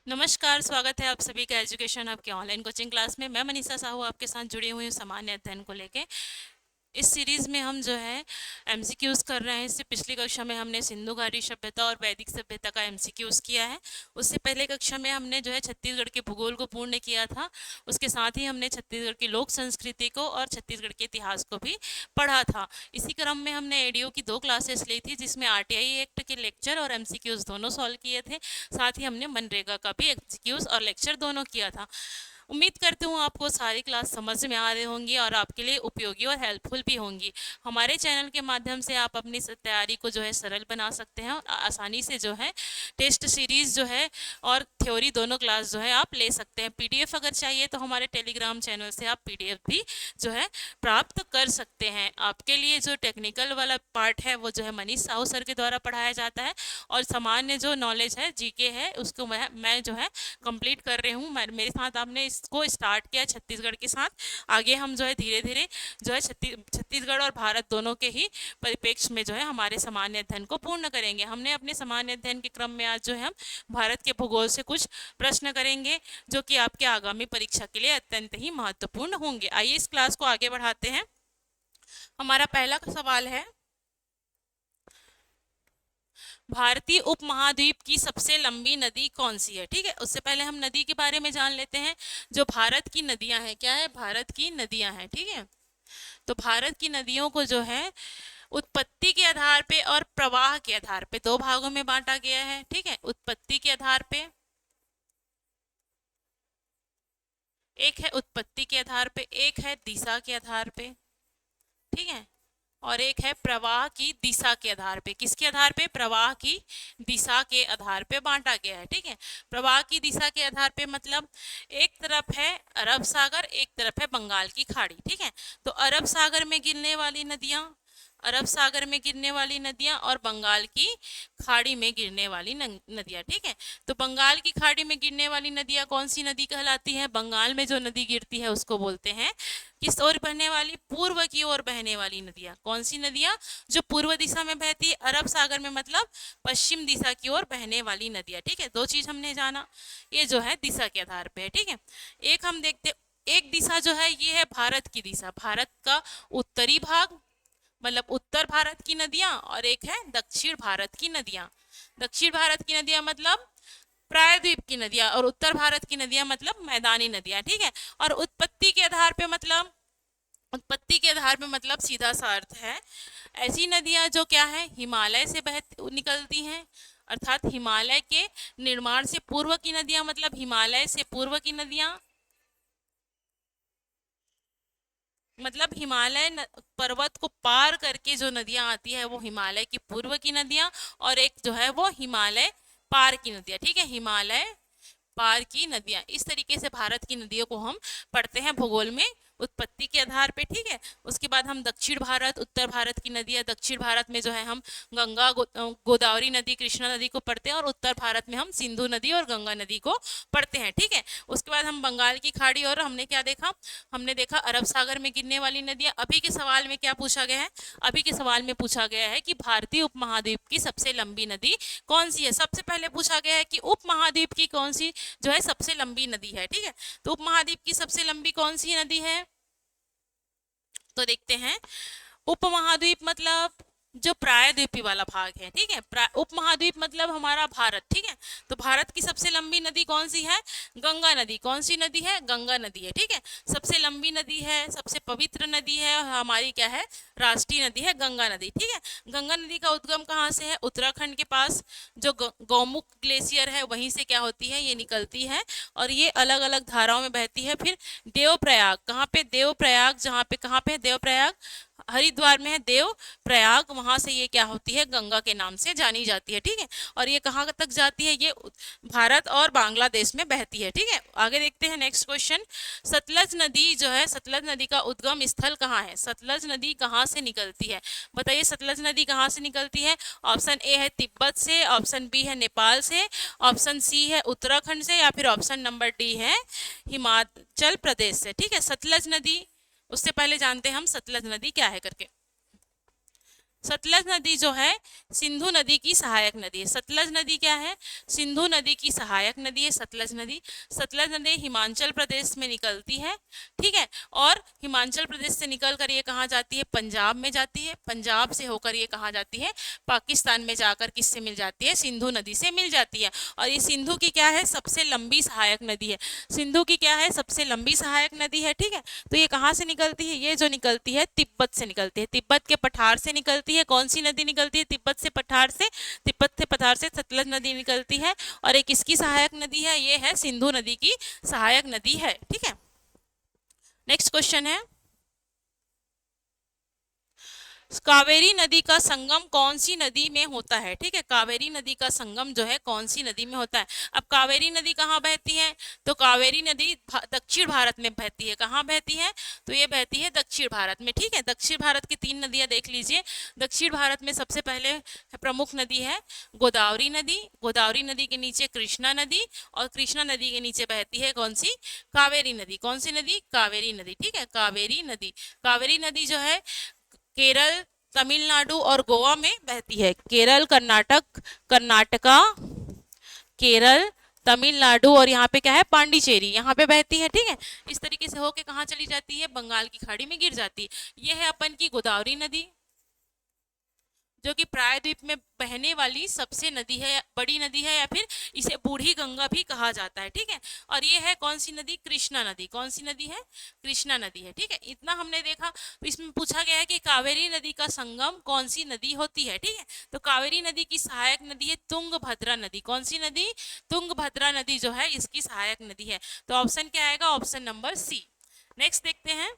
नमस्कार, स्वागत है आप सभी का एजुकेशन हब के ऑनलाइन कोचिंग क्लास में। मैं मनीषा साहू आपके साथ जुड़ी हुई हूँ सामान्य अध्ययन को लेके। इस सीरीज में हम जो है एमसीक्यूज कर रहे हैं। इससे पिछली कक्षा में हमने सिंधु घाटी सभ्यता और वैदिक सभ्यता का एमसीक्यूज किया है। उससे पहले कक्षा में हमने जो है छत्तीसगढ़ के भूगोल को पूर्ण किया था। उसके साथ ही हमने छत्तीसगढ़ की लोक संस्कृति को और छत्तीसगढ़ के इतिहास को भी पढ़ा था। इसी क्रम में हमने एडीओ की 2 क्लासेस ली थी, जिसमें आरटीआई एक्ट के लेक्चर और एमसीक्यूज दोनों सॉल्व किए थे। साथ ही हमने मनरेगा का भी एमसीक्यूज और लेक्चर दोनों किया था। उम्मीद करती हूँ आपको सारी क्लास समझ में आ रही होंगी और आपके लिए उपयोगी और हेल्पफुल भी होंगी। हमारे चैनल के माध्यम से आप अपनी तैयारी को जो है सरल बना सकते हैं और आसानी से जो है टेस्ट सीरीज जो है और थ्योरी दोनों क्लास जो है आप ले सकते हैं। पीडीएफ अगर चाहिए तो हमारे टेलीग्राम चैनल से आप पीडीएफ भी जो है प्राप्त कर सकते हैं। आपके लिए जो टेक्निकल वाला पार्ट है वो जो है मनीष साहू सर के द्वारा पढ़ाया जाता है, और सामान्य जो नॉलेज है जीके है उसको मैं जो है कंप्लीट कर रही हूँ। मेरे साथ आपने इसको स्टार्ट किया छत्तीसगढ़ के साथ। आगे हम जो है धीरे धीरे जो है छत्तीसगढ़ और भारत दोनों के ही परिप्रेक्ष्य में जो है हमारे सामान्य अध्ययन को पूर्ण करेंगे। हमने अपने सामान्य अध्ययन के क्रम में आज जो है हम भारत के भूगोल से कुछ प्रश्न करेंगे, जो कि आपके आगामी परीक्षा के लिए अत्यंत ही महत्वपूर्ण होंगे। आइए इस क्लास को आगे बढ़ाते हैं। हमारा पहला सवाल है, भारतीय उपमहाद्वीप की सबसे लंबी नदी कौन सी है। ठीक है, उससे पहले हम नदी के बारे में जान लेते हैं। जो भारत की नदियां हैं, क्या है, भारत की नदियां हैं। ठीक है, तो भारत की नदियों को जो है उत्पत्ति के आधार पे और प्रवाह के आधार पे 2 भागों में बांटा गया है। ठीक है, उत्पत्ति के आधार पे, एक है उत्पत्ति के आधार पे, एक है दिशा के आधार पे। ठीक है, और एक है प्रवाह की दिशा के आधार पे। किसके आधार पे, प्रवाह की दिशा के आधार पे बांटा गया है। ठीक है, प्रवाह की दिशा के आधार पे मतलब एक तरफ है अरब सागर, एक तरफ है बंगाल की खाड़ी। ठीक है, तो अरब सागर में गिरने वाली नदियां, अरब सागर में गिरने वाली नदियां और बंगाल की खाड़ी में गिरने वाली नदियां। ठीक है, तो बंगाल की खाड़ी में गिरने वाली नदियां कौन सी नदी कहलाती है। बंगाल में जो नदी गिरती है उसको बोलते हैं, किस ओर बहने वाली, पूर्व की ओर बहने वाली नदियां। कौन सी नदियां, जो पूर्व दिशा में बहती है। अरब सागर में मतलब पश्चिम दिशा की ओर बहने वाली नदियां। ठीक है, 2 चीज हमने जाना, ये जो है दिशा के आधार पे है। ठीक है, एक हम देखते, एक दिशा जो है ये है भारत की दिशा, भारत का उत्तरी भाग मतलब उत्तर भारत की नदियां, और एक है दक्षिण भारत की नदियां। दक्षिण भारत की नदियां मतलब प्रायद्वीप की नदियां, और उत्तर भारत की नदियां मतलब मैदानी नदियां। ठीक है, और उत्पत्ति के आधार पे मतलब, उत्पत्ति के आधार पे मतलब सीधा सा अर्थ है ऐसी नदियां जो क्या है, हिमालय से बह निकलती हैं, अर्थात हिमालय के निर्माण से पूर्व की नदियां, मतलब हिमालय से पूर्व की नदियां, मतलब हिमालय पर्वत को पार करके जो नदियां आती है वो हिमालय की पूर्व की नदियां, और एक जो है वो हिमालय पार की नदियां। ठीक है, हिमालय पार की नदियां। इस तरीके से भारत की नदियों को हम पढ़ते हैं भूगोल में उत्पत्ति के आधार पे। ठीक है, उसके बाद हम दक्षिण भारत, उत्तर भारत की नदियां, दक्षिण भारत में जो है हम गंगा, गोदावरी नदी, कृष्णा नदी को पढ़ते हैं, और उत्तर भारत में हम सिंधु नदी और गंगा नदी को पढ़ते हैं। ठीक है, उसके बाद हम बंगाल की खाड़ी, और हमने क्या देखा, हमने देखा अरब सागर में गिरने वाली नदियां। अभी के सवाल में क्या पूछा गया है, अभी के सवाल में पूछा गया है कि भारतीय उपमहाद्वीप की सबसे लंबी नदी कौन सी है। सबसे पहले पूछा गया है कि उपमहाद्वीप की कौन सी जो है सबसे लंबी नदी है। ठीक है, तो उपमहाद्वीप की सबसे लंबी कौन सी नदी है, तो देखते हैं। उपमहाद्वीप मतलब जो प्रायद्वीपी वाला भाग है। ठीक है, उपमहाद्वीप मतलब हमारा भारत। ठीक है, तो भारत की सबसे लंबी नदी कौन सी है, गंगा नदी। कौन सी नदी है, गंगा नदी है। ठीक है, सबसे लंबी नदी है, सबसे पवित्र नदी है, और हमारी क्या है, राष्ट्रीय नदी है गंगा नदी। ठीक है, गंगा नदी का उद्गम कहाँ से है, उत्तराखंड के पास जो गौमुख ग्लेशियर है वहीं से क्या होती है, ये निकलती है, और ये अलग अलग धाराओं में बहती है। फिर देवप्रयाग, कहाँ पे, देवप्रयाग, जहाँ पे, कहाँ पे है देवप्रयाग, हरिद्वार में है देव प्रयाग, वहां से ये क्या होती है, गंगा के नाम से जानी जाती है। ठीक है, और ये कहाँ तक जाती है, ये भारत और बांग्लादेश में बहती है। ठीक है, आगे देखते हैं नेक्स्ट क्वेश्चन। सतलज नदी जो है, सतलज नदी का उद्गम स्थल कहाँ है, सतलज नदी कहाँ से निकलती है, बताइए सतलज नदी कहाँ से निकलती है। ऑप्शन ए है तिब्बत से, ऑप्शन बी है नेपाल से, ऑप्शन सी है उत्तराखंड से, या फिर ऑप्शन नंबर डी है हिमाचल प्रदेश से। ठीक है, सतलज नदी, उससे पहले जानते हैं हम सतलज नदी क्या है करके। सतलज नदी जो है सिंधु नदी की सहायक नदी है। सतलज नदी क्या है? सिंधु नदी की सहायक नदी है सतलज नदी। सतलज नदी हिमाचल प्रदेश में निकलती है, ठीक है। और हिमाचल प्रदेश से निकल कर ये कहाँ जाती है? पंजाब में जाती है। पंजाब से होकर ये कहाँ जाती है? पाकिस्तान में जाकर किससे मिल जाती है? सिंधु नदी से मिल जाती है। और ये सिंधु की क्या है? सबसे लंबी सहायक नदी है। सिंधु की क्या है? सबसे लंबी सहायक नदी है, ठीक है। तो ये कहाँ से निकलती है? ये जो निकलती है तिब्बत से निकलती है, तिब्बत के पठार से निकलती है। कौन सी नदी निकलती है तिब्बत से पठार से? तिब्बत से पठार से सतलज नदी निकलती है। और एक किसकी सहायक नदी है? ये है सिंधु नदी की सहायक नदी है, ठीक है। नेक्स्ट क्वेश्चन है, कावेरी नदी का संगम कौन सी नदी में होता है? ठीक है, कावेरी नदी का संगम जो है कौन सी नदी में होता है? अब कावेरी नदी कहाँ बहती है? तो कावेरी नदी दक्षिण भारत में बहती है। कहाँ बहती है? तो ये बहती है दक्षिण भारत में, ठीक है। दक्षिण भारत की 3 नदियां देख लीजिए। दक्षिण भारत में सबसे पहले प्रमुख नदी है गोदावरी नदी। गोदावरी नदी के नीचे कृष्णा नदी, और कृष्णा नदी के नीचे बहती है कौन सी? कावेरी नदी। कौन सी नदी? कावेरी नदी, ठीक है, कावेरी नदी। कावेरी नदी जो है केरल, तमिलनाडु और गोवा में बहती है। केरल, कर्नाटका, केरल, तमिलनाडु और यहाँ पे क्या है? पांडिचेरी, यहाँ पे बहती है, ठीक है। इस तरीके से होके कहाँ चली जाती है? बंगाल की खाड़ी में गिर जाती है। ये है अपन की गोदावरी नदी, जो कि प्रायद्वीप में बहने वाली सबसे नदी है, बड़ी नदी है, या फिर इसे बूढ़ी गंगा भी कहा जाता है, ठीक है। और ये है कौन सी नदी? कृष्णा नदी। कौन सी नदी है? कृष्णा नदी है, ठीक है। इतना हमने देखा। तो इसमें पूछा गया है कि कावेरी नदी का संगम कौन सी नदी होती है, ठीक है। तो कावेरी नदी की सहायक नदी है तुंगभद्रा नदी। कौन सी नदी? तुंगभद्रा नदी जो है इसकी सहायक नदी है। तो ऑप्शन क्या आएगा? Option number C. नेक्स्ट देखते हैं,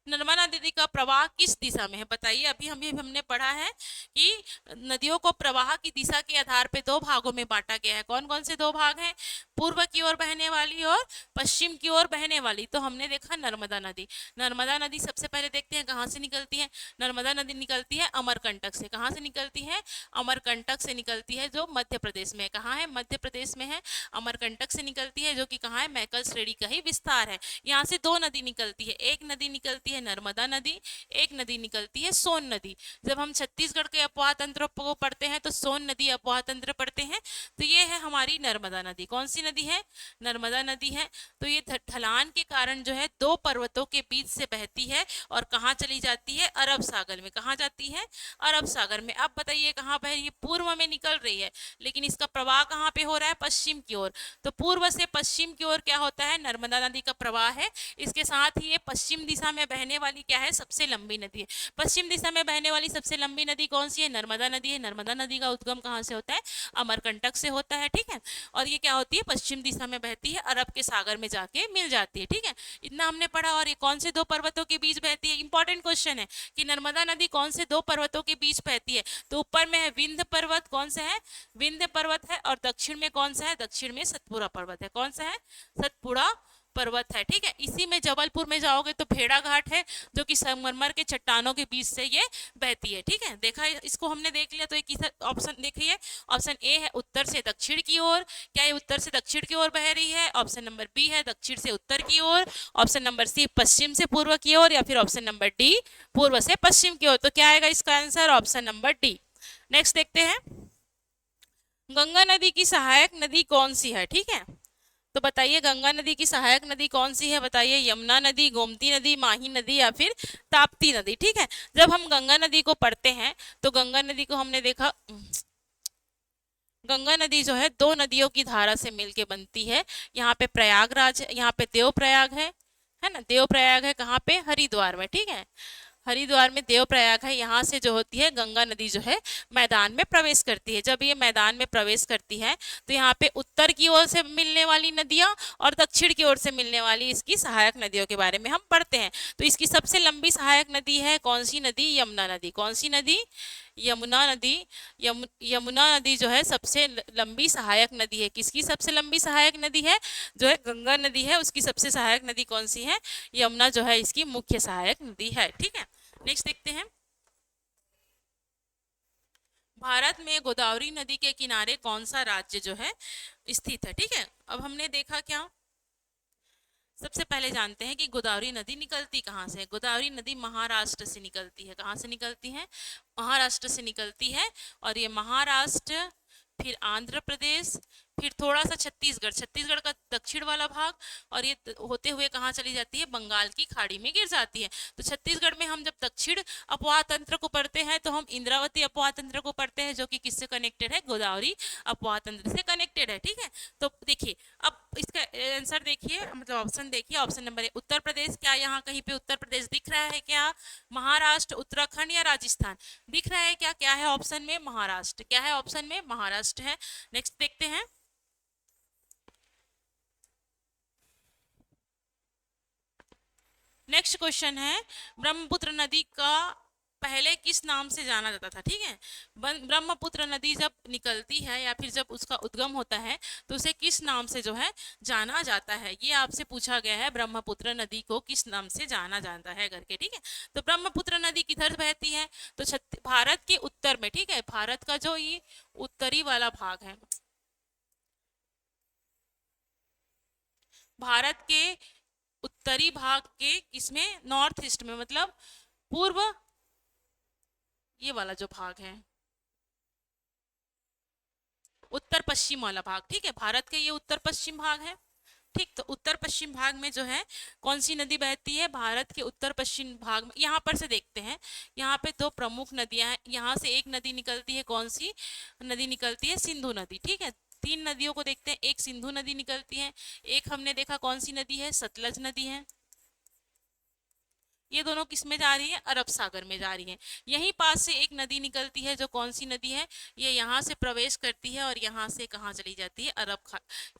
नर्मदा नदी का प्रवाह किस दिशा में है? बताइए। अभी हमने पढ़ा है कि नदियों को प्रवाह की दिशा के आधार पे 2 भागों में बांटा गया है। कौन कौन से 2 भाग हैं? पूर्व की ओर बहने वाली और पश्चिम की ओर बहने वाली। तो हमने देखा नर्मदा नदी। नर्मदा नदी सबसे पहले देखते हैं कहाँ से निकलती है। नर्मदा नदी निकलती है अमरकंटक से। कहाँ से निकलती है? अमरकंटक से निकलती है, जो मध्य प्रदेश में है। कहाँ है? मध्य प्रदेश में है। अमरकंटक से निकलती है, जो कि कहाँ है? मैकल श्रेणी का ही विस्तार है। यहाँ से 2 नदी निकलती है। एक नदी निकलती है नर्मदा नदी, एक नदी निकलती है सोन नदी। जब हम छत्तीसगढ़ के अपवाह तंत्र को पढ़ते हैं तो सोन नदी अपवाह तंत्र पढ़ते हैं। तो ये है हमारी नर्मदा नदी। कौन सी नदी है? नर्मदा नदी है। तो ये ढलान के कारण जो है 2 पर्वतों के बीच से बहती है और कहाँ चली जाती है? अरब सागर में। कहाँ जाती है? अरब सागर में। अब बताइए कहाँ बह रही है? पूर्व में निकल रही है, लेकिन इसका प्रवाह कहाँ पे हो रहा है? पश्चिम की ओर। तो पूर्व से पश्चिम की ओर क्या होता है? नर्मदा नदी का प्रवाह है। इसके साथ ही ये पश्चिम दिशा में बहने वाली क्या है? सबसे लंबी नदी है। पश्चिम दिशा में बहने वाली सबसे लंबी नदी कौन सी है? नर्मदा नदी है। नर्मदा नदी का उद्गम कहाँ से होता है? अमरकंटक से होता है, ठीक है। और ये क्या होती है? पश्चिम दिशा में बहती है, अरब के सागर में जाके मिल जाती है, ठीक है। इतना हमने पढ़ा। और ये कौन से 2 पर्वतों के बीच बहती है? इंपॉर्टेंट क्वेश्चन है कि नर्मदा नदी कौन से 2 पर्वतों के बीच बहती है? तो ऊपर में है विंध्य पर्वत। कौन सा है? विंध्य पर्वत है। और दक्षिण में कौन सा है? दक्षिण में सतपुड़ा पर्वत है। कौन सा है? सतपुड़ा पर्वत है, ठीक है। इसी में जबलपुर में जाओगे तो भेड़ा घाट है, जो कि संगमरमर के चट्टानों के बीच से ये बहती है, ठीक है। देखा, इसको हमने देख लिया। तो एक ऑप्शन देखिए, ऑप्शन ए है उत्तर से दक्षिण की ओर। क्या ये उत्तर से दक्षिण की ओर बह रही है? ऑप्शन नंबर बी है दक्षिण से उत्तर की ओर। ऑप्शन नंबर सी पश्चिम से पूर्व की ओर, या फिर ऑप्शन नंबर डी पूर्व से पश्चिम की ओर। तो क्या आएगा इसका answer? Option number D. Next देखते हैं, गंगा नदी की सहायक नदी कौन सी है? ठीक है, तो बताइए गंगा नदी की सहायक नदी कौन सी है? बताइए, यमुना नदी, गोमती नदी, माही नदी, या फिर ताप्ती नदी। ठीक है, जब हम गंगा नदी को पढ़ते हैं तो गंगा नदी को हमने देखा, गंगा नदी जो है 2 नदियों की धारा से मिलके बनती है। यहाँ पे प्रयागराज, यहाँ पे देव प्रयाग है ना, देव प्रयाग है कहाँ पे? हरिद्वार में। ठीक है, हरिद्वार में देव प्रयाग है। यहाँ से जो होती है गंगा नदी जो है मैदान में प्रवेश करती है। जब ये मैदान में प्रवेश करती है तो यहाँ पे उत्तर की ओर से मिलने वाली नदियाँ और दक्षिण की ओर से मिलने वाली इसकी सहायक नदियों के बारे में हम पढ़ते हैं। तो इसकी सबसे लंबी सहायक नदी है कौन सी नदी? यमुना नदी। कौन सी नदी? यमुना नदी। यमुना नदी जो है सबसे लंबी सहायक नदी है। किसकी सबसे लंबी सहायक नदी है? जो है गंगा नदी है, उसकी सबसे सहायक नदी कौन सी है? यमुना जो है इसकी मुख्य सहायक नदी है। ठीक है, नेक्स्ट देखते हैं, भारत में गोदावरी नदी के किनारे कौन सा राज्य जो है स्थित है? ठीक है, अब हमने देखा क्या, सबसे पहले जानते हैं कि गोदावरी नदी निकलती कहाँ से है। गोदावरी नदी महाराष्ट्र से निकलती है। कहाँ से निकलती है? महाराष्ट्र से निकलती है। और ये महाराष्ट्र, फिर आंध्र प्रदेश, फिर थोड़ा सा छत्तीसगढ़, छत्तीसगढ़ का दक्षिण वाला भाग, और ये होते हुए कहाँ चली जाती है? बंगाल की खाड़ी में गिर जाती है। तो छत्तीसगढ़ में हम जब दक्षिण अपवाह तंत्र को पढ़ते हैं तो हम इंद्रावती अपवाह तंत्र को पढ़ते हैं, जो कि किससे कनेक्टेड है? गोदावरी अपवाह तंत्र से कनेक्टेड है। ठीक है, तो देखिए अब इसका आंसर देखिए, मतलब ऑप्शन देखिए। Option number A Uttar Pradesh, क्या यहाँ कहीं पे उत्तर प्रदेश दिख रहा है क्या? महाराष्ट्र, उत्तराखंड या राजस्थान दिख रहा है क्या? क्या है ऑप्शन में? महाराष्ट्र। क्या है ऑप्शन में? महाराष्ट्र है। नेक्स्ट देखते हैं। नेक्स्ट क्वेश्चन है, ब्रह्मपुत्र नदी का पहले किस नाम से जाना जाता था? ठीक है, ब्रह्मपुत्र नदी जब निकलती है या फिर जब उसका उद्गम होता है तो उसे किस नाम से जो है जाना जाता है? ये आपसे पूछा गया है, ब्रह्मपुत्र नदी को किस नाम से जाना जाता है करके। ठीक है, तो ब्रह्मपुत्र नदी किधर बहती है? तो भारत के उत्तर में। ठीक है, भारत का जो ये उत्तरी वाला भाग है, भारत के उत्तरी भाग के किसमें? नॉर्थ ईस्ट में, मतलब पूर्व, ये वाला जो भाग है उत्तर पश्चिम वाला भाग। ठीक है, भारत के ये उत्तर पश्चिम भाग है। ठीक, तो उत्तर पश्चिम भाग में जो है कौन सी नदी बहती है? भारत के उत्तर पश्चिम भाग में। यहाँ पर से देखते हैं, यहाँ पे दो प्रमुख नदियां हैं। यहाँ से एक नदी निकलती है, कौन सी नदी निकलती है? सिंधु नदी। ठीक है, तीन नदियों को देखते हैं। एक सिंधु नदी निकलती है, एक हमने देखा कौन सी नदी है? सतलज नदी है। ये दोनों किस में जा रही है? अरब सागर में जा रही है। यहीं पास से एक नदी निकलती है, जो कौन सी नदी है? ये यहाँ से प्रवेश करती है और यहाँ से कहाँ चली जाती है?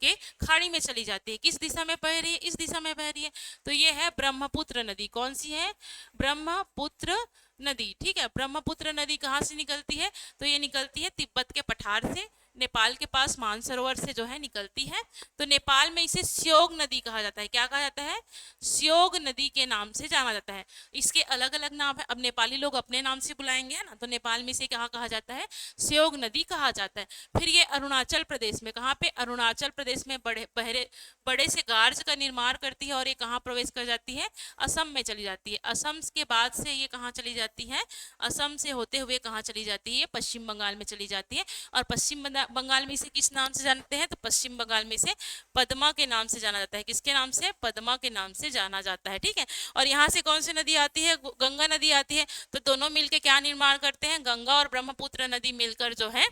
के खाड़ी में चली जाती है। किस दिशा में बह रही है? इस दिशा में बह रही है। तो ये है ब्रह्मपुत्र नदी। कौन सी है? ब्रह्मपुत्र नदी। ठीक है, ब्रह्मपुत्र नदी कहाँ से निकलती है? तो ये निकलती है तिब्बत के पठार से, नेपाल के पास मानसरोवर से जो है निकलती है। तो नेपाल में इसे श्योक नदी कहा जाता है। क्या कहा जाता है? श्योक नदी के नाम से जाना जाता है। इसके अलग अलग नाम है, अब नेपाली लोग अपने नाम से बुलाएंगे ना, तो नेपाल में इसे क्या कहा जाता है? श्योक नदी कहा जाता है। फिर ये अरुणाचल प्रदेश में, कहाँ पे? अरुणाचल प्रदेश में बड़े से गार्ज का निर्माण करती है और ये कहाँ प्रवेश कर जाती है? असम में चली जाती है। असम के बाद से ये कहाँ चली जाती है? असम से होते हुए कहाँ चली जाती है? पश्चिम बंगाल में चली जाती है। और पश्चिम बंगाल में इसे किस नाम से जानते हैं? तो पश्चिम बंगाल में इसे पद्मा के नाम से जाना जाता है। किसके नाम से? पद्मा के नाम से जाना जाता है। ठीक है, और यहाँ से कौन सी नदी आती है? गंगा नदी आती है। तो दोनों मिलकर क्या निर्माण करते हैं? गंगा और ब्रह्मपुत्र नदी मिलकर जो है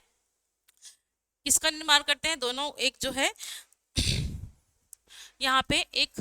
किसका निर्माण करते हैं? दोनों एक जो है यहाँ पे एक,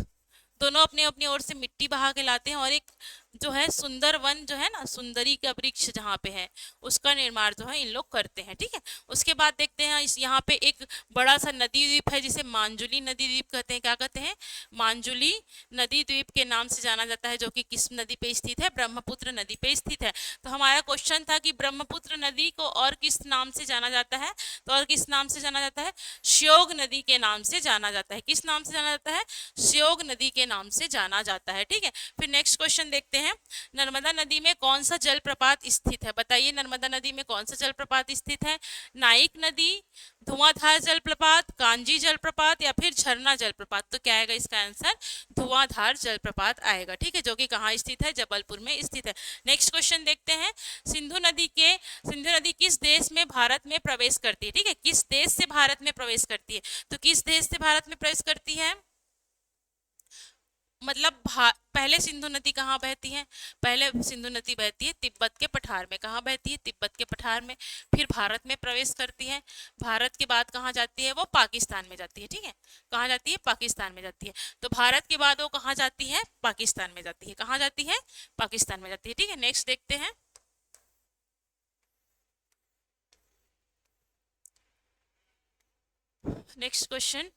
दोनों अपने अपनी ओर से मिट्टी बहा के लाते हैं और एक जो है सुंदर वन जो है ना, सुंदरी का वृक्ष जहाँ पे है, उसका निर्माण जो है इन लोग करते हैं। ठीक है, उसके बाद देखते हैं इस यहाँ पे एक बड़ा सा नदी द्वीप है जिसे मांजुली नदी द्वीप कहते हैं। क्या कहते हैं? मांजुली नदी द्वीप के नाम से जाना जाता है, जो कि किस नदी पे स्थित है? ब्रह्मपुत्र नदी पे स्थित है। तो हमारा क्वेश्चन था कि ब्रह्मपुत्र नदी को और किस नाम से जाना जाता है? तो और किस नाम से जाना जाता है? श्योक नदी के नाम से जाना जाता है। किस नाम से जाना जाता है? श्योक नदी के नाम से जाना जाता है। ठीक है, फिर नेक्स्ट क्वेश्चन देखते हैं, नर्मदा नदी में कौन सा जलप्रपात स्थित है? बताइए, नर्मदा नदी में कौन सा जलप्रपात स्थित है? नाइक नदी, धुआंधार जलप्रपात, कांजी जलप्रपात या फिर झरना जलप्रपात? तो क्या आएगा इसका आंसर? धुआंधार जलप्रपात आएगा। ठीक है, जो कि कहाँ स्थित है? जबलपुर में स्थित है। नेक्स्ट क्वेश्चन देखते हैं, सिंधु नदी किस देश में भारत में प्रवेश करती है? ठीक है, किस देश से भारत में प्रवेश करती है? तो किस देश से भारत में प्रवेश करती है? मतलब पहले सिंधु नदी कहाँ बहती है? पहले सिंधु नदी बहती है तिब्बत के पठार में। कहाँ बहती है? तिब्बत के पठार में। फिर भारत में प्रवेश करती है। भारत के बाद कहाँ जाती है? वो पाकिस्तान में जाती है। ठीक है, कहाँ जाती है? पाकिस्तान में जाती है। तो भारत के बाद वो कहाँ जाती है? पाकिस्तान में जाती है। कहाँ जाती है? पाकिस्तान में जाती है। ठीक है, नेक्स्ट देखते हैं, नेक्स्ट क्वेश्चन,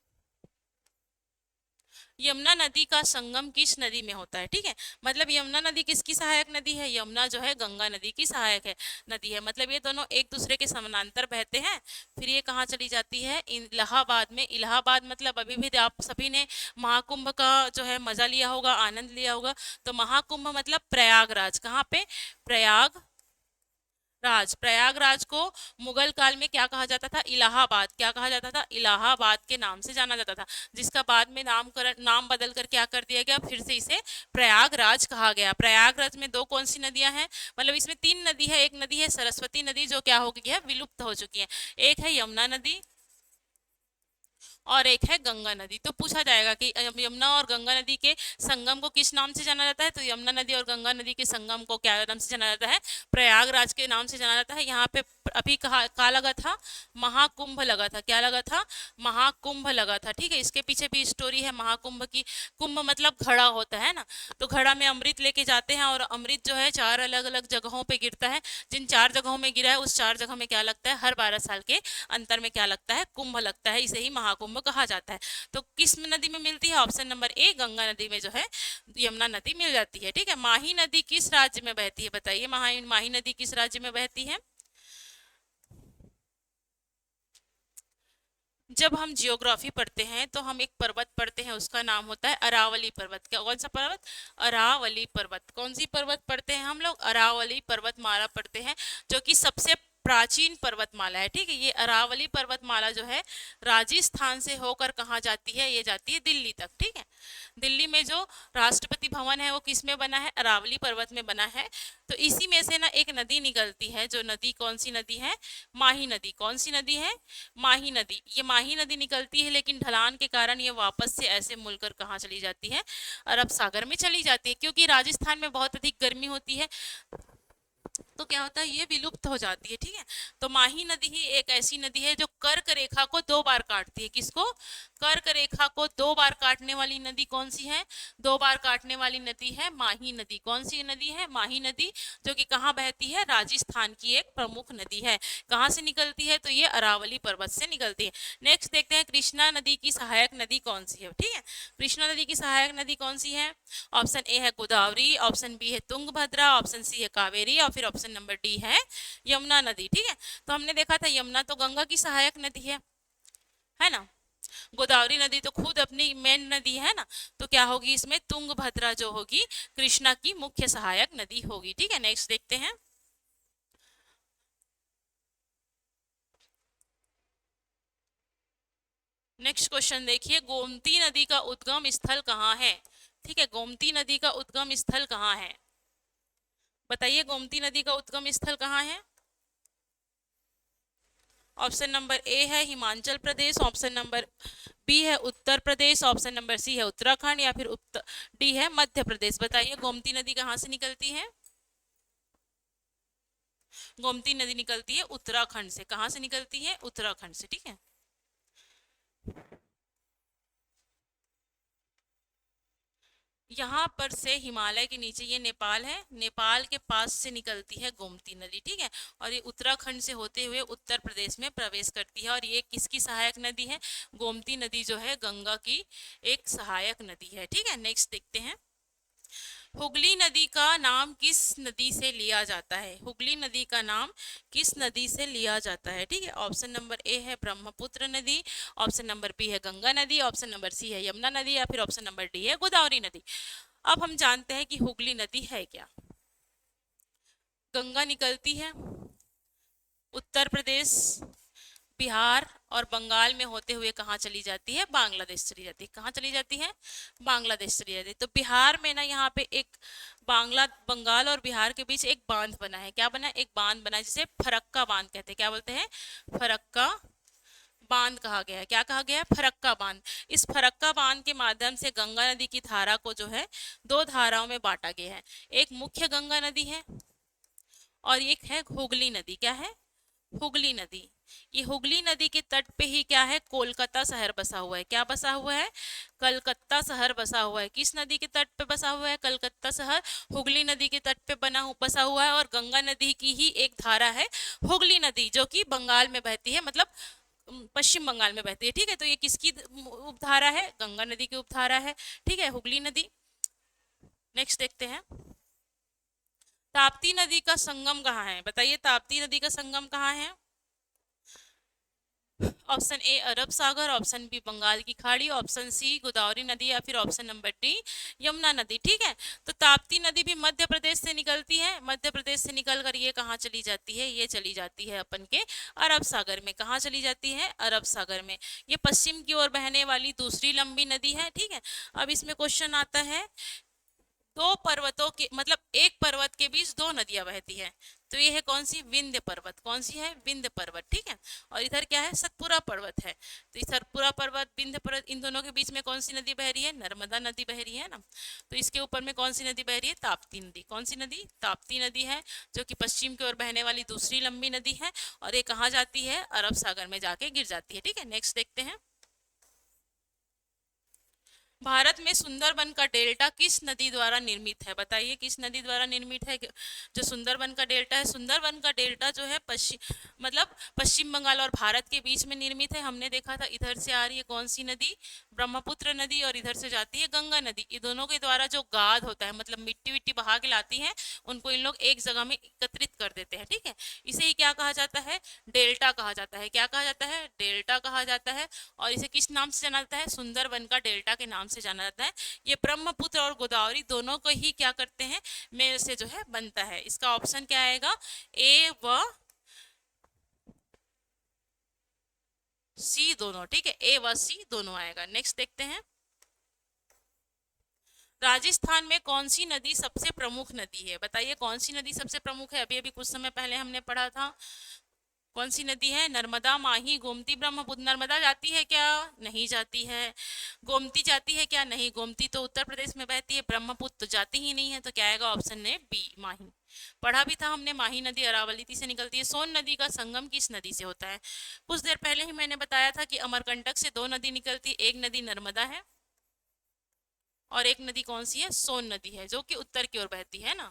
यमुना नदी का संगम किस नदी में होता है? ठीक है, मतलब यमुना नदी किसकी सहायक नदी है? यमुना जो है गंगा नदी की सहायक है नदी है। मतलब ये दोनों एक दूसरे के समानांतर बहते हैं। फिर ये कहाँ चली जाती है? इलाहाबाद में। इलाहाबाद मतलब अभी भी आप सभी ने महाकुंभ का जो है मजा लिया होगा, आनंद लिया होगा। तो महाकुंभ मतलब प्रयागराज। कहाँ पे? प्रयाग राज, प्रयागराज को मुगल काल में क्या कहा जाता था? इलाहाबाद। क्या कहा जाता था? इलाहाबाद के नाम से जाना जाता था, जिसका बाद में नामकरण, नाम बदल कर क्या कर दिया गया, फिर से इसे प्रयागराज कहा गया। प्रयागराज में दो कौन सी नदियां हैं? मतलब इसमें तीन नदी है। एक नदी है सरस्वती नदी, जो क्या हो गई है? विलुप्त हो चुकी है। एक है यमुना नदी, और एक है गंगा नदी। तो पूछा जाएगा कि यमुना और गंगा नदी के संगम को किस नाम से जाना जाता है? तो यमुना नदी और गंगा नदी के संगम को क्या नाम से जाना जाता है? प्रयागराज के नाम से जाना जाता है। यहाँ पे अभी कहा लगा था, महाकुंभ लगा था। क्या लगा था? महाकुंभ लगा था। ठीक है, इसके पीछे भी स्टोरी है महाकुंभ की। कुंभ मतलब घड़ा होता है ना, तो घड़ा में अमृत लेके जाते हैं, और अमृत जो है चार अलग अलग जगहों पे गिरता है। जिन चार जगहों में गिरा है, उस चार जगह में क्या लगता है? हर 12 साल के अंतर में क्या लगता है? कुंभ लगता है। इसे ही महाकुंभ कहा जाता है। तो किस नदी में मिलती है? ऑप्शन नंबर ए, गंगा नदी में जो है यमुना नदी मिल जाती है। ठीक है, माही नदी किस राज्य में बहती है? बताइए, माही नदी किस राज्य में बहती है? जब हम जियोग्राफी पढ़ते हैं तो हम एक पर्वत पढ़ते हैं, उसका नाम होता है अरावली पर्वत। क्या, कौन सा पर्वत? अरावली पर्वत। कौन सी पर्वत पढ़ते हैं हम लोग? अरावली पर्वतमाला पढ़ते हैं, जो कि सबसे प्राचीन पर्वतमाला है। ठीक है, ये अरावली पर्वतमाला जो है राजस्थान से होकर कहाँ जाती है? ये जाती है दिल्ली तक। ठीक है, दिल्ली में जो राष्ट्रपति भवन है वो किस में बना है? अरावली पर्वत में बना है। तो इसी में से ना एक नदी निकलती है, जो नदी कौन सी नदी है? माही नदी। कौन सी नदी है? माही नदी। ये माही नदी निकलती है, लेकिन ढलान के कारण ये वापस से ऐसे मुड़कर कहाँ चली जाती है? अरब सागर में चली जाती है, क्योंकि राजस्थान में बहुत अधिक गर्मी होती है, तो क्या होता है? ये विलुप्त हो जाती है। ठीक है, तो माही नदी ही एक ऐसी नदी है जो कर्क रेखा को 2 बार काटती है। किसको? कर्क रेखा को 2 बार काटने वाली नदी कौन सी है? 2 बार काटने वाली नदी है माही नदी। कौन सी नदी है? माही नदी, जो कि कहाँ बहती है? राजस्थान की एक प्रमुख नदी है। कहाँ से निकलती है? तो ये अरावली पर्वत से निकलती है। नेक्स्ट देखते हैं, कृष्णा नदी की सहायक नदी कौन सी है? ठीक है, कृष्णा नदी की सहायक नदी कौन सी है? ऑप्शन ए है गोदावरी, ऑप्शन बी है तुंगभद्रा, ऑप्शन सी है कावेरी, और फिर ऑप्शन नंबर डी है यमुना नदी। ठीक है, तो हमने देखा था यमुना तो गंगा की सहायक नदी है ना। गोदावरी नदी तो खुद अपनी मेन नदी है ना, तो क्या होगी इसमें? तुंगभद्रा जो होगी कृष्णा की मुख्य सहायक नदी होगी। ठीक है, नेक्स्ट देखते हैं। नेक्स्ट क्वेश्चन देखिए, गोमती नदी का उद्गम स्थल कहाँ है? ठीक है, गोमती नदी का उद्गम स्थल कहाँ है? बताइए, गोमती नदी का उद्गम स्थल कहाँ है? ऑप्शन नंबर ए है Himachal Pradesh, option number B है Uttar Pradesh, option number C है उत्तराखंड, या फिर डी है मध्य प्रदेश। बताइए, गोमती नदी कहाँ से निकलती है? गोमती नदी निकलती है उत्तराखंड से। कहाँ से निकलती है? उत्तराखंड से। ठीक है, यहाँ पर से हिमालय के नीचे ये नेपाल है, नेपाल के पास से निकलती है गोमती नदी। ठीक है, और ये उत्तराखंड से होते हुए उत्तर प्रदेश में प्रवेश करती है। और ये किसकी सहायक नदी है? गोमती नदी जो है गंगा की एक सहायक नदी है। ठीक है, नेक्स्ट देखते हैं, हुगली नदी का नाम किस नदी से लिया जाता है? हुगली नदी का नाम किस नदी से लिया जाता है? ठीक है, ऑप्शन नंबर ए है ब्रह्मपुत्र नदी, ऑप्शन नंबर बी है गंगा नदी, ऑप्शन नंबर सी है यमुना नदी, या फिर ऑप्शन नंबर डी है गोदावरी नदी। अब हम जानते हैं कि हुगली नदी है क्या। गंगा निकलती है उत्तर प्रदेश, बिहार और बंगाल में होते हुए कहाँ चली जाती है? बांग्लादेश चली जाती है। कहाँ चली जाती है? बांग्लादेश चली जाती है। तो बिहार में ना यहाँ पे एक बंगाल और बिहार के बीच एक बांध बना है। क्या बना है? एक बांध बना है, जिसे फरक्का बांध कहते हैं। क्या बोलते हैं? फरक्का बांध कहा गया है। क्या कहा गया है? फरक्का बांध। इस फरक्का बांध के माध्यम से गंगा नदी की धारा को जो है 2 धाराओं में बांटा गया है। एक मुख्य गंगा नदी है, और एक है हुगली नदी। क्या है? हुगली नदी। ये हुगली नदी के तट पे ही क्या है? कोलकाता शहर बसा हुआ है। क्या बसा हुआ है? कलकत्ता शहर बसा हुआ है। किस नदी के तट पे बसा हुआ है? कलकत्ता शहर हुगली नदी के तट पे बसा हुआ है। और गंगा नदी की ही एक धारा है हुगली नदी, जो कि बंगाल में बहती है, मतलब पश्चिम बंगाल में बहती है। ठीक है, तो ये किसकी उपधारा है? गंगा नदी की उपधारा है। ठीक है, हुगली नदी। नेक्स्ट देखते हैं, ताप्ती नदी का संगम कहाँ है? बताइए, ताप्ती नदी का संगम कहाँ है? Option A Arab Sagar, option B Bengal की खाड़ी, ऑप्शन सी गोदावरी नदी या फिर ऑप्शन नंबर डी यमुना नदी। ठीक है, तो ताप्ती नदी भी मध्य प्रदेश से निकलती है। मध्य प्रदेश से निकल कर ये कहाँ चली जाती है? ये चली जाती है अपन के अरब सागर में। कहाँ चली जाती है? अरब सागर में। ये पश्चिम की ओर बहने वाली दूसरी लंबी नदी है। ठीक है, अब इसमें क्वेश्चन आता है, दो पर्वतों के मतलब एक पर्वत के बीच दो नदियां बहती है, तो ये है कौन सी? विंध्य पर्वत। कौन सी है? विंध्य पर्वत। ठीक है, और इधर क्या है? सतपुरा पर्वत है। तो इस सतपुरा पर्वत, विंध्य पर्वत, इन दोनों के बीच में कौन सी नदी बह रही है? नर्मदा नदी बह रही है ना। तो इसके ऊपर में कौन सी नदी बह रही है? ताप्ती नदी। कौन सी नदी? ताप्ती नदी है, जो कि पश्चिम की ओर बहने वाली दूसरी लंबी नदी है, और ये कहाँ जाती है? अरब सागर में जाके गिर जाती है। ठीक है, नेक्स्ट देखते हैं। भारत में सुंदरबन का डेल्टा किस नदी द्वारा निर्मित है? बताइए किस नदी द्वारा निर्मित है जो सुंदरबन का डेल्टा है? सुंदरबन का डेल्टा जो है पश्चिम मतलब पश्चिम बंगाल और भारत के बीच में निर्मित है। हमने देखा था इधर से आ रही है कौन सी नदी? ब्रह्मपुत्र नदी, और इधर से जाती है गंगा नदी। ये दोनों के द्वारा जो गाद होता है, मतलब मिट्टी विट्टी बहा के लाती है, उनको इन लोग एक जगह में एकत्रित कर देते हैं। ठीक है, इसे ही क्या कहा जाता है? डेल्टा कहा जाता है। क्या कहा जाता है? डेल्टा कहा जाता है। और इसे किस नाम से जाना जाता है? सुंदरबन का डेल्टा के नाम से जाना जाता है। ये ब्रह्मपुत्र और गोदावरी दोनों को ही क्या करते हैं? मेल से जो है बनता है। इसका ऑप्शन क्या आएगा? ए व सी दोनों। ठीक है, ए व सी दोनों आएगा। नेक्स्ट देखते हैं। राजस्थान में कौन सी नदी सबसे प्रमुख नदी है? बताइए कौन सी नदी सबसे प्रमुख है? अभी अभी कुछ समय पहले हमने पढ़ा था। कौन सी नदी है? नर्मदा, माही, गोमती, ब्रह्मपुत्र। नर्मदा जाती है क्या? नहीं जाती है। गोमती जाती है क्या? नहीं। गोमती तो उत्तर प्रदेश में बहती है, ब्रह्मपुत्र तो जाती ही नहीं है। तो क्या आएगा? ऑप्शन है बी, माही। पढ़ा भी था हमने, माही नदी अरावली से निकलती है। सोन नदी का संगम किस नदी से होता है? कुछ देर पहले ही मैंने बताया था कि अमरकंटक से दो नदी निकलती है, एक नदी नर्मदा है और एक नदी कौन सी है? सोन नदी है, जो कि उत्तर की ओर बहती है ना।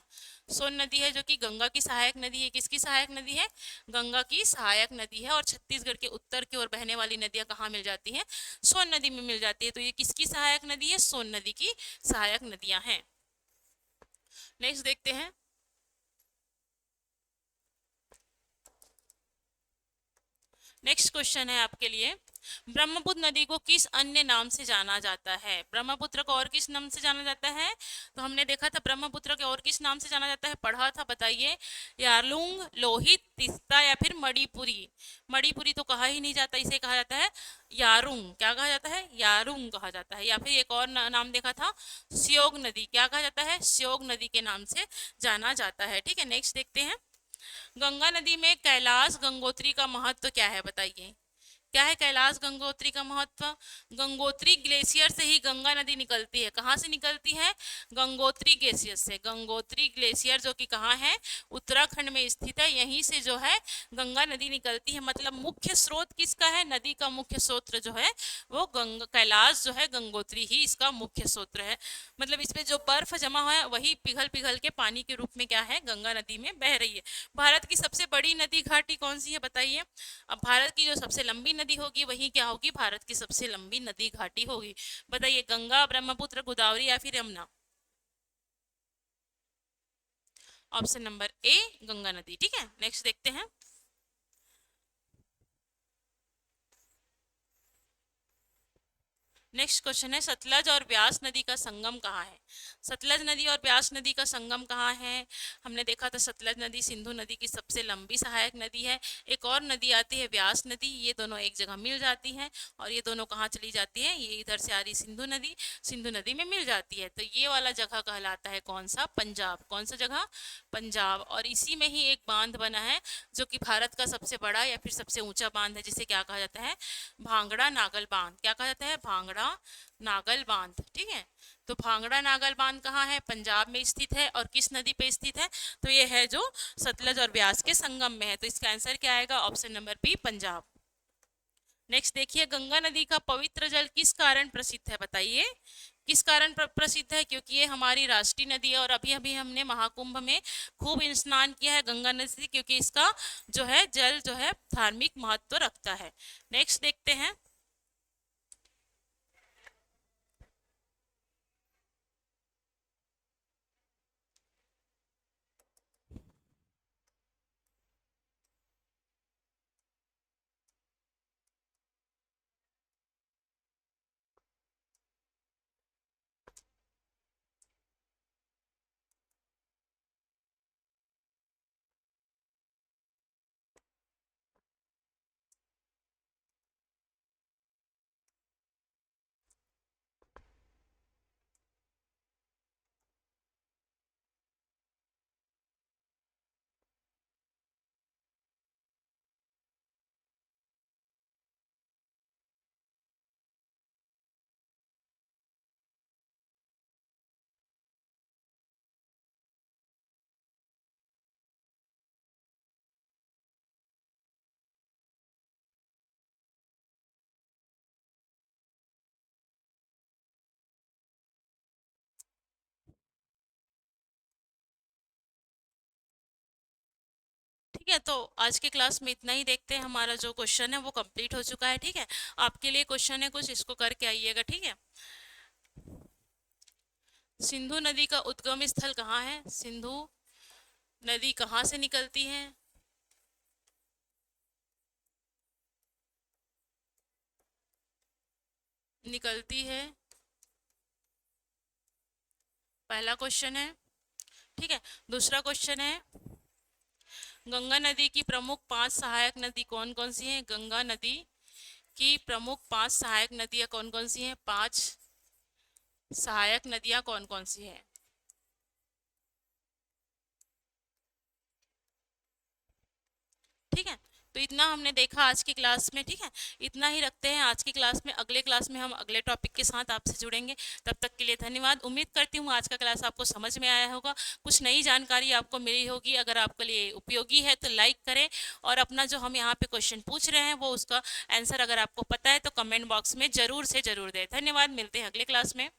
सोन नदी है जो कि गंगा की सहायक नदी है। किसकी सहायक नदी है? गंगा की सहायक नदी है। और छत्तीसगढ़ के उत्तर की ओर बहने वाली नदियां कहाँ मिल जाती हैं? सोन नदी में मिल जाती है। तो ये किसकी सहायक नदी है? सोन नदी की सहायक नदियां हैं। नेक्स्ट देखते हैं। नेक्स्ट क्वेश्चन है आपके लिए, ब्रह्मपुत्र नदी को किस अन्य नाम से जाना जाता है? ब्रह्मपुत्र को और किस नाम से जाना जाता है? तो हमने देखा था ब्रह्मपुत्र के और किस नाम से जाना जाता है, पढ़ा था, बताइए। यारलुंग, लोहित, तीस्ता या फिर मणिपुरी? मणिपुरी तो कहा ही नहीं जाता, इसे कहा जाता है यारुंग। क्या कहा जाता है? यारुंग कहा जाता है। या फिर एक और नाम देखा था, श्योक नदी। क्या कहा जाता है? श्योक नदी के नाम से जाना जाता है। ठीक है, नेक्स्ट देखते हैं। गंगा नदी में कैलाश गंगोत्री का महत्व क्या है? बताइए क्या है कैलाश गंगोत्री का महत्व? गंगोत्री ग्लेशियर से ही गंगा नदी निकलती है। कहाँ से निकलती है? गंगोत्री ग्लेशियर से। गंगोत्री ग्लेशियर जो कि कहाँ है? उत्तराखंड में स्थित है। यहीं से जो है गंगा नदी निकलती है। मतलब मुख्य स्रोत किसका है? नदी का मुख्य स्रोत जो है वो कैलाश जो है गंगोत्री ही इसका मुख्य स्रोत है। मतलब इसमें जो बर्फ जमा हुआ है वही पिघल पिघल के पानी के रूप में क्या है? गंगा नदी में बह रही है। भारत की सबसे बड़ी नदी घाटी कौन सी है? बताइए। अब भारत की जो सबसे लंबी नदी होगी वही क्या होगी? भारत की सबसे लंबी नदी घाटी होगी। बताइए, गंगा, ब्रह्मपुत्र, गोदावरी या फिर Yamuna? Option number A, Ganga नदी। ठीक है, नेक्स्ट देखते हैं। नेक्स्ट क्वेश्चन है, सतलज और ब्यास नदी का संगम कहाँ है? सतलज नदी और ब्यास नदी का संगम कहाँ है? हमने देखा था सतलज नदी सिंधु नदी की सबसे लंबी सहायक नदी है। एक और नदी आती है ब्यास नदी, ये दोनों एक जगह मिल जाती हैं। और ये दोनों कहाँ चली जाती है? ये इधर से आ रही सिंधु नदी, सिंधु नदी में मिल जाती है। तो ये वाला जगह कहलाता है कौन सा? पंजाब। कौन सा जगह? पंजाब। और इसी में ही एक बांध बना है जो कि भारत का सबसे बड़ा या फिर सबसे ऊंचा बांध है, जिसे क्या कहा जाता है? भांगड़ा नागल बांध। क्या कहा जाता है? भांगड़ा नागल बांध। ठीक है, तो भांगड़ा नागल बांध कहाँ है? पंजाब में स्थित है। और किस नदी पे स्थित है? तो ये है जो सतलज और ब्यास के संगम में है। तो इसका आंसर क्या आएगा? Option number B, Punjab. Next देखिए, गंगा नदी का पवित्र जल किस कारण प्रसिद्ध है? बताइए किस कारण प्रसिद्ध है? क्योंकि ये हमारी राष्ट्रीय नदी है, और अभी अभी हमने महाकुंभ में खूब स्नान किया है गंगा नदी से, क्योंकि इसका जो है जल जो है धार्मिक महत्व रखता है। नेक्स्ट देखते हैं। ठीक है, तो आज के क्लास में इतना ही देखते हैं। हमारा जो क्वेश्चन है वो कंप्लीट हो चुका है। ठीक है, आपके लिए क्वेश्चन है कुछ, इसको करके आइएगा। ठीक है, सिंधु नदी का उद्गम स्थल कहाँ है? सिंधु नदी कहाँ से निकलती है? निकलती है, पहला क्वेश्चन है। ठीक है, दूसरा क्वेश्चन है, गंगा नदी की प्रमुख 5 सहायक नदी कौन कौन सी हैं? गंगा नदी की प्रमुख 5 सहायक नदियां कौन कौन सी हैं? 5 सहायक नदियां कौन कौन सी हैं? ठीक है, तो इतना हमने देखा आज की क्लास में। ठीक है, इतना ही रखते हैं आज की क्लास में। अगले क्लास में हम अगले टॉपिक के साथ आपसे जुड़ेंगे। तब तक के लिए धन्यवाद। उम्मीद करती हूँ आज का क्लास आपको समझ में आया होगा, कुछ नई जानकारी आपको मिली होगी। अगर आपके लिए उपयोगी है तो लाइक करें, और अपना जो हम यहाँ पे क्वेश्चन पूछ रहे हैं वो उसका आंसर अगर आपको पता है तो कमेंट बॉक्स में ज़रूर से ज़रूर दें। धन्यवाद, मिलते हैं अगले क्लास में।